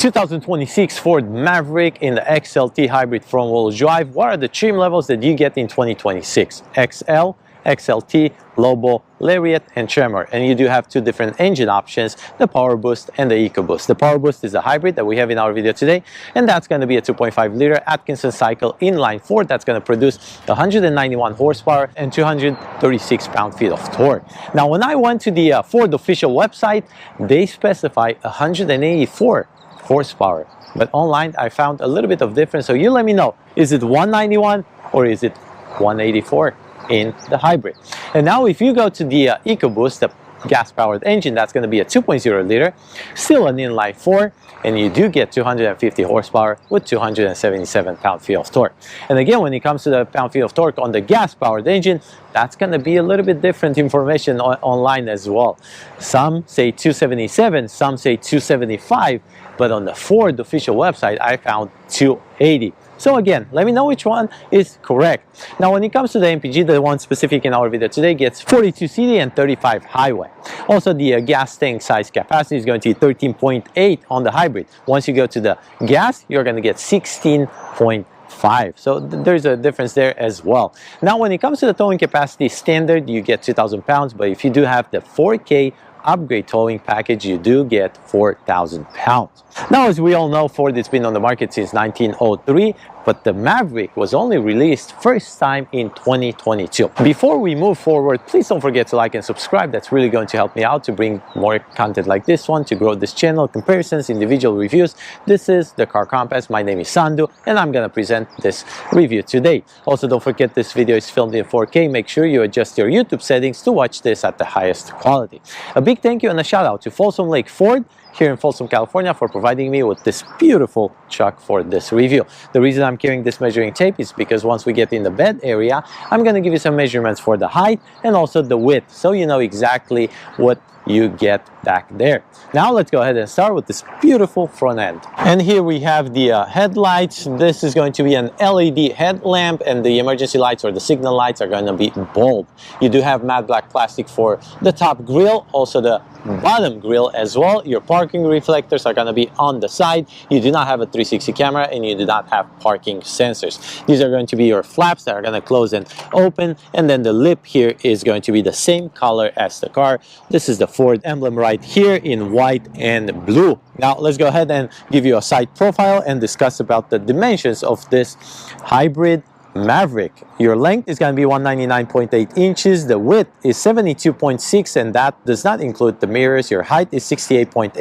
2026 Ford Maverick in the XLT hybrid front-wheel drive. What are the trim levels that you get in 2026? XL, XLT, Lobo, Lariat, and Tremor. And you do have two different engine options, the Power Boost and the EcoBoost. The Power Boost is a hybrid that we have in our video today, and that's going to be a 2.5 liter Atkinson cycle inline four that's going to produce 191 horsepower and 236 pound-feet of torque. Now, when I went to the Ford official website, they specify 184 horsepower, but online I found a little bit of difference. So you let me know, is it 191 or is it 184 in the hybrid? And now if you go to the EcoBoost, the gas-powered engine, that's going to be a 2.0 liter, still an inline four, and you do get 250 horsepower with 277 pound-feet of torque. And again, when it comes to the pound-feet of torque on the gas-powered engine, that's going to be a little bit different information online as well. Some say 277, some say 275, but on the Ford official website, I found 280. So again, let me know which one is correct. Now, when it comes to the MPG, the one specific in our video today gets 42 city and 35 highway. Also, the gas tank size capacity is going to be 13.8 on the hybrid. Once you go to the gas, you're going to get 16.5. So there's a difference there as well. Now, when it comes to the towing capacity standard, you get 2,000 pounds, but if you do have the 4K upgrade towing package, you do get 4,000 pounds. Now, as we all know, Ford has been on the market since 1903, but the Maverick was only released first time in 2022. Before we move forward, please don't forget to like and subscribe. That's really going to help me out to bring more content like this one, to grow this channel, comparisons, individual reviews. This is the Car Compass. My name is Sandu, and I'm gonna present this review today. Also, don't forget this video is filmed in 4K. Make sure you adjust your YouTube settings to watch this at the highest quality. A big thank you and a shout out to Folsom Lake Ford here in Folsom, California, for providing me with this beautiful truck for this review. The reason I'm carrying this measuring tape is because once we get in the bed area, I'm going to give you some measurements for the height and also the width, so you know exactly what you get back there. Now let's go ahead and start with this beautiful front end. And here we have the headlights. This is going to be an LED headlamp, and the emergency lights or the signal lights are going to be bulb. You do have matte black plastic for the top grille, also the bottom grille as well. Your parking reflectors are going to be on the side. You do not have a 360 camera, and you do not have parking sensors. These are going to be your flaps that are going to close and open, and then the lip here is going to be the same color as the car. This is the Ford emblem right here in white and blue. Now let's go ahead and give you a side profile and discuss about the dimensions of this hybrid Maverick. Your length is going to be 199.8 inches. The width is 72.6, and that does not include the mirrors. Your height is 68.8,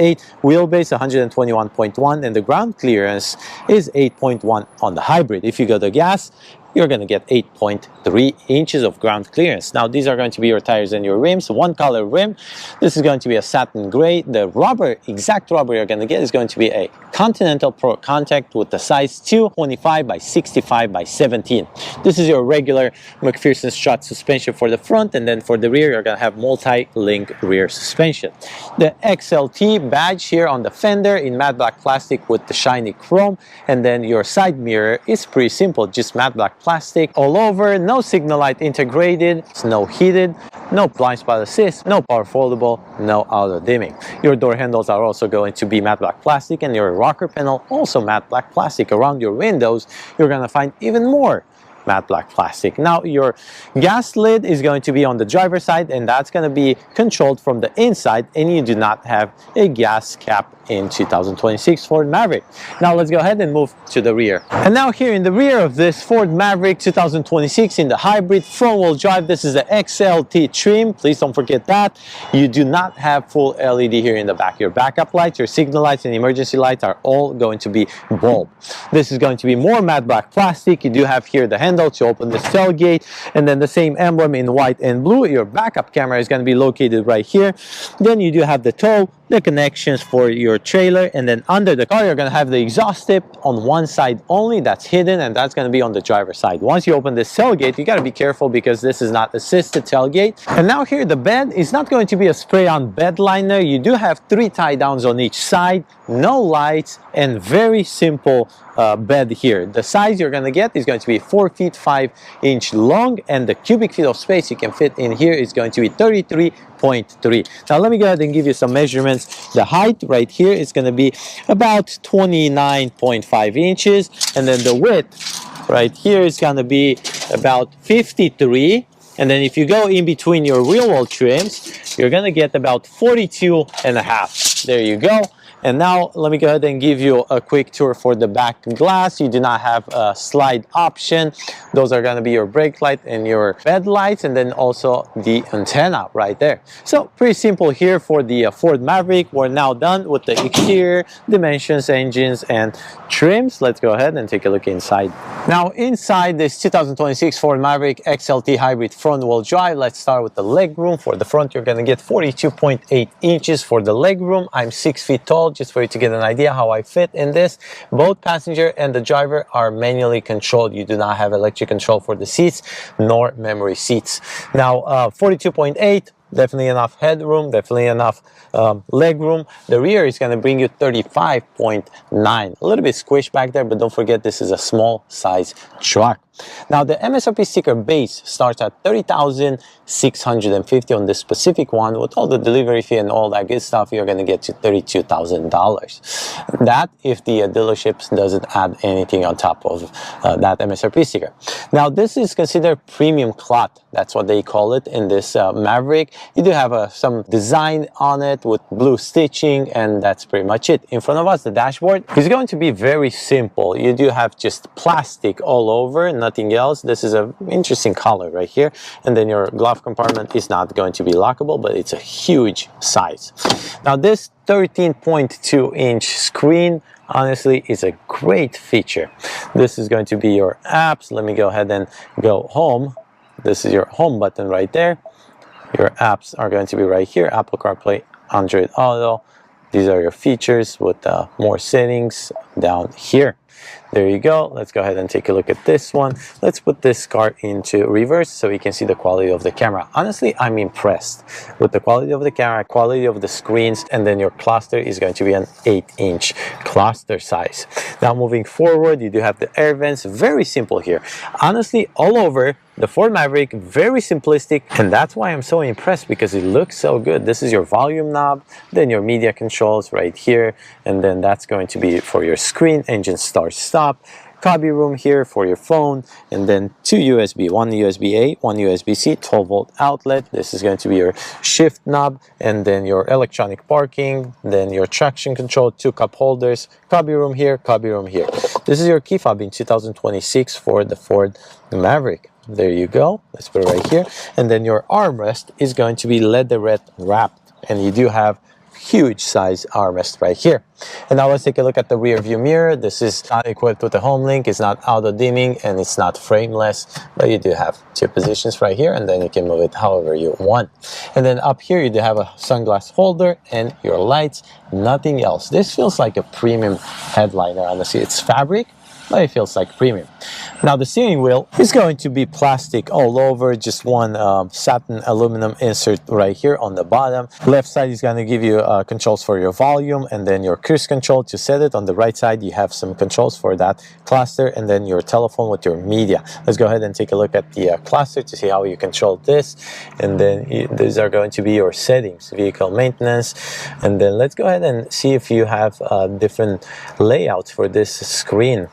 wheelbase 121.1, and the ground clearance is 8.1 on the hybrid. If you go to gas, you're going to get 8.3 inches of ground clearance. Now, these are going to be your tires and your rims. One color rim. This is going to be a satin gray. The rubber, exact rubber you're going to get, is going to be a Continental Pro Contact with the size 225 by 65 by 17. This is your regular McPherson strut suspension for the front, and then for the rear, you're going to have multi-link rear suspension. The XLT badge here on the fender in matte black plastic with the shiny chrome, and then your side mirror is pretty simple, just matte black plastic all over, no signal light integrated, no heated, no blind spot assist, no power foldable, no auto dimming. Your door handles are also going to be matte black plastic, and your rocker panel also matte black plastic. Around your windows, you're going to find even more matte black plastic. Now, your gas lid is going to be on the driver's side, and that's going to be controlled from the inside, and you do not have a gas cap in 2026 Ford Maverick. Now let's go ahead and move to the rear. And now here in the rear of this Ford Maverick 2026 in the hybrid front-wheel drive, this is the XLT trim. Please don't forget that. You do not have full LED here in the back. Your backup lights, your signal lights, and emergency lights are all going to be bulb. This is going to be more matte black plastic. You do have here the handle to open the tailgate, and then the same emblem in white and blue. Your backup camera is going to be located right here. Then you do have the tow, the connections for your trailer, and then under the car you're going to have the exhaust tip on one side only, that's hidden, and that's going to be on the driver's side. Once you open this tailgate, you got to be careful because this is not assisted tailgate. And now here the bed is not going to be a spray-on bed liner. You do have 3 tie downs on each side, no lights, and very simple bed here. The size you're going to get is going to be 4 feet 5 inch long, and the cubic feet of space you can fit in here is going to be 33.3. Now let me go ahead and give you some measurements inches. The height right here is going to be about 29.5 inches, and then the width right here is going to be about 53. And then if you go in between your real wall trims, you're going to get about 42 and a half. There you go. And now let me go ahead and give you a quick tour for the back glass. You do not have a slide option. Those are going to be your brake light and your bed lights, and then also the antenna right there. So pretty simple here for the Ford Maverick. We're now done with the exterior, dimensions, engines, and trims. Let's go ahead and take a look inside. Now inside this 2026 Ford Maverick XLT Hybrid front wheel drive, let's start with the leg room. For the front, you're going to get 42.8 inches for the leg room. I'm 6 feet tall. Just for you to get an idea how I fit in this. Both passenger and the driver are manually controlled. You do not have electric control for the seats nor memory seats. Now 42.8, definitely enough headroom, definitely enough leg room. The rear is going to bring you 35.9. A little bit squished back there, but don't forget this is a small size truck. Now the MSRP sticker base starts at $30,650 on this specific one. With all the delivery fee and all that good stuff, you're going to get to $32,000. That if the dealership doesn't add anything on top of that MSRP sticker. Now this is considered premium cloth. That's what they call it in this Maverick. You do have some design on it with blue stitching, and that's pretty much it. In front of us, the dashboard is going to be very simple. You do have just plastic all over, nothing else. This is an interesting color right here. And then your glove compartment is not going to be lockable, but it's a huge size. Now this 13.2 inch screen honestly is a great feature. This is going to be your apps. Let me go ahead and go home. This is your home button right there. Your apps are going to be right here. Apple CarPlay, Android Auto. These are your features with more settings down here. There you go. Let's go ahead and take a look at this one. Let's put this car into reverse so you can see the quality of the camera. Honestly, I'm impressed with the quality of the camera, quality of the screens, and then your cluster is going to be an 8-inch cluster size. Now moving forward, you do have the air vents. Very simple here. Honestly, all over the Ford Maverick, very simplistic, and that's why I'm so impressed, because it looks so good. This is your volume knob, then your media controls right here, and then that's going to be for your screen, engine start stop, cubby room here for your phone, and then 2 USB, one USB-A, one USB-C, 12-volt outlet. This is going to be your shift knob, and then your electronic parking, then your traction control, 2 cup holders, cubby room here, cubby room here. This is your key fob in 2026 for the Ford Maverick. There you go. Let's put it right here. And then your armrest is going to be leatherette wrapped, and you do have huge size armrest right here. And now let's take a look at the rear view mirror. This is not equipped with a home link, it's not auto dimming, and it's not frameless, but you do have 2 positions right here, and then you can move it however you want. And then up here you do have a sunglass holder and your lights, nothing else. This feels like a premium headliner. Honestly, it's fabric, but it feels like premium. Now the steering wheel is going to be plastic all over, just one satin aluminum insert right here on the bottom. Left side is going to give you controls for your volume, and then your cruise control to set it. On the right side you have some controls for that cluster, and then your telephone with your media. Let's go ahead and take a look at the cluster to see how you control this. And then these are going to be your settings, vehicle maintenance, and then let's go ahead and see if you have different layouts for this screen.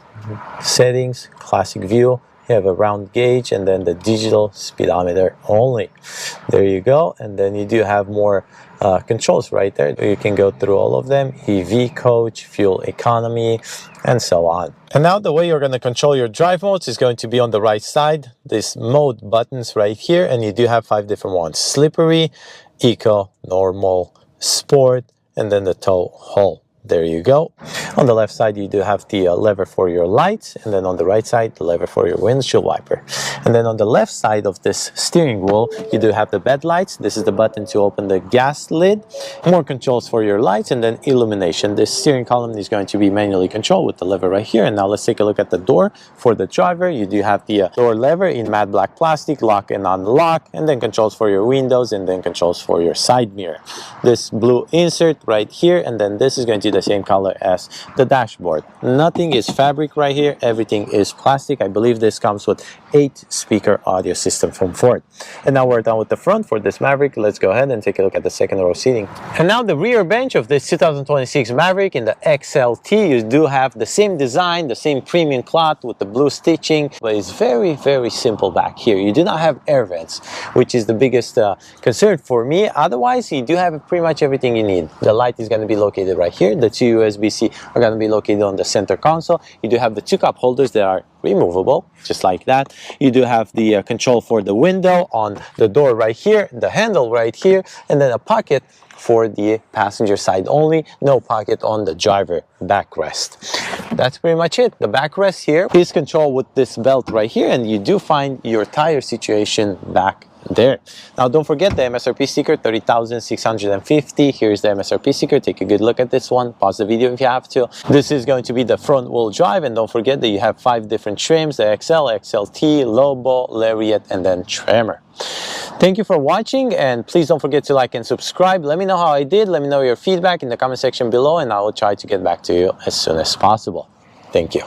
Settings, classic view, you have a round gauge, and then the digital speedometer only. There you go. And then you do have more controls right there. You can go through all of them: EV coach, fuel economy, and so on. And now the way you're going to control your drive modes is going to be on the right side. These mode buttons right here, and you do have 5 different ones: slippery, eco, normal, sport, and then the tow haul. There you go. On the left side, you do have the lever for your lights, and then on the right side, the lever for your windshield wiper. And then on the left side of this steering wheel, you do have the bed lights. This is the button to open the gas lid. More controls for your lights, and then illumination. This steering column is going to be manually controlled with the lever right here. And now let's take a look at the door. For the driver, you do have the door lever in matte black plastic, lock and unlock, and then controls for your windows, and then controls for your side mirror. This blue insert right here, and then this is going to be the same color as The dashboard, nothing is fabric right here, everything is plastic. I believe this comes with 8-speaker audio system from Ford. And now we're done with the front for this Maverick. Let's go ahead and take a look at the second row seating. And now the rear bench of this 2026 Maverick in the XLT. You do have the same design, the same premium cloth with the blue stitching, but it's very, very simple back here. You do not have air vents, which is the biggest concern for me. Otherwise, you do have pretty much everything you need. The light is going to be located right here. The two USB-C are going to be located on the center console. You do have the two cup holders that are removable, just like that. You do have the control for the window on the door right here, the handle right here, and then a pocket for the passenger side only, no pocket on the driver backrest. That's pretty much it. The backrest here is controlled with this belt right here, and you do find your tire situation back there. Now don't forget the MSRP sticker, 30,650. Here's the MSRP sticker. Take a good look at this one. Pause the video if you have to. This is going to be the front wheel drive, and don't forget that you have 5 different trims: the XL, XLT, Lobo, Lariat, and then Tremor. Thank you for watching, and please don't forget to like and subscribe. Let me know how I did. Let me know your feedback in the comment section below, and I will try to get back to you as soon as possible. Thank you.